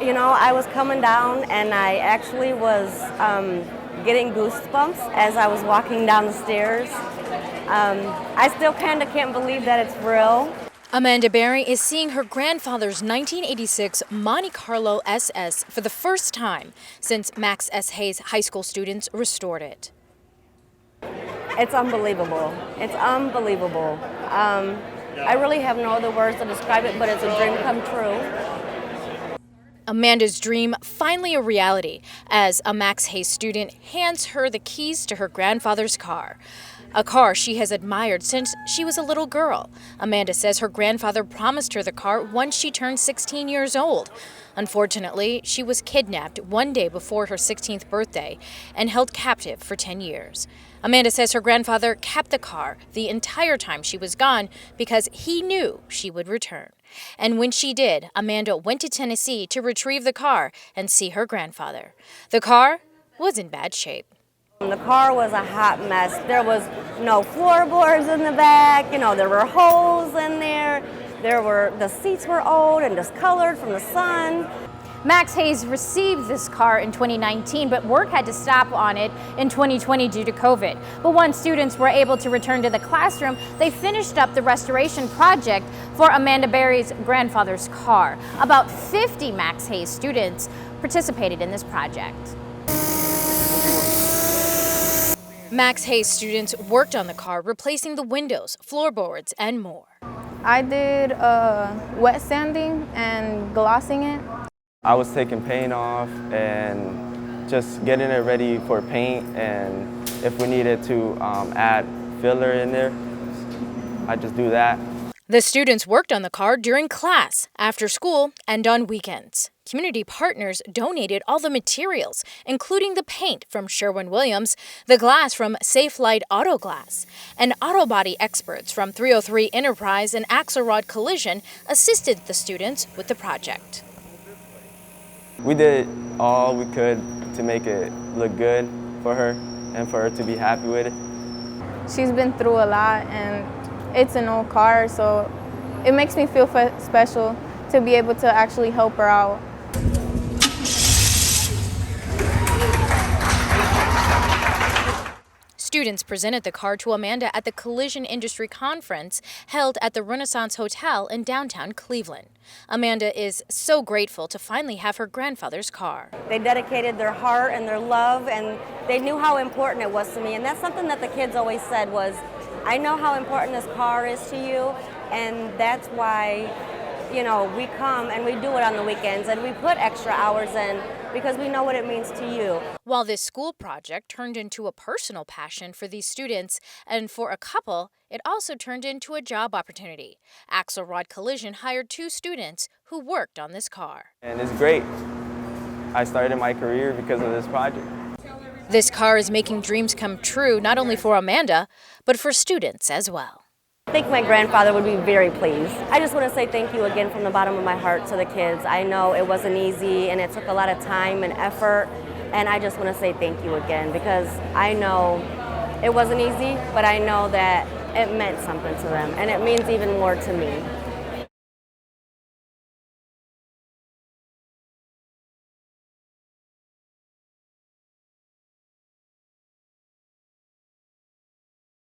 You know, I was coming down and I actually was getting goosebumps as I was walking down the stairs. I still kind of can't believe that it's real. Amanda Berry is seeing her grandfather's 1986 Monte Carlo SS for the first time since Max S. Hayes high school students restored it. It's unbelievable. It's unbelievable. I really have no other words to describe it, but it's a dream come true. Amanda's dream finally a reality as a Max Hayes student hands her the keys to her grandfather's car. A car she has admired since she was a little girl. Amanda says her grandfather promised her the car once she turned 16 years old. Unfortunately, she was kidnapped one day before her 16th birthday and held captive for 10 years. Amanda says her grandfather kept the car the entire time she was gone because he knew she would return. And when she did, Amanda went to Tennessee to retrieve the car and see her grandfather. The car was in bad shape. The car was a hot mess. There was no floorboards in the back. You know, there were holes in there. The seats were old and discolored from the sun. Max Hayes received this car in 2019, but work had to stop on it in 2020 due to COVID. But once students were able to return to the classroom, they finished up the restoration project for Amanda Berry's grandfather's car. About 50 Max Hayes students participated in this project. Max Hayes students worked on the car, replacing the windows, floorboards, and more. I did wet sanding and glossing it. I was taking paint off and just getting it ready for paint, and if we needed to add filler in there, I just do that. The students worked on the car during class, after school, and on weekends. Community partners donated all the materials, including the paint from Sherwin-Williams, the glass from Safe Light Auto Glass, and auto body experts from 303 Enterprise and Axelrod Collision assisted the students with the project. We did all we could to make it look good for her and for her to be happy with it. She's been through a lot, and it's an old car, so it makes me feel special to be able to actually help her out. Students presented the car to Amanda at the Collision Industry Conference held at the Renaissance Hotel in downtown Cleveland. Amanda is so grateful to finally have her grandfather's car. They dedicated their heart and their love, and they knew how important it was to me. And that's something that the kids always said was, I know how important this car is to you, and that's why, you know, we come and we do it on the weekends and we put extra hours in because we know what it means to you. While this school project turned into a personal passion for these students, and for a couple, it also turned into a job opportunity. Axelrod Collision hired 2 students who worked on this car. And it's great. I started my career because of this project. This car is making dreams come true not only for Amanda, but for students as well. I think my grandfather would be very pleased. I just want to say thank you again from the bottom of my heart to the kids. I know it wasn't easy and it took a lot of time and effort, and I just want to say thank you again because I know it wasn't easy, but I know that it meant something to them, and it means even more to me.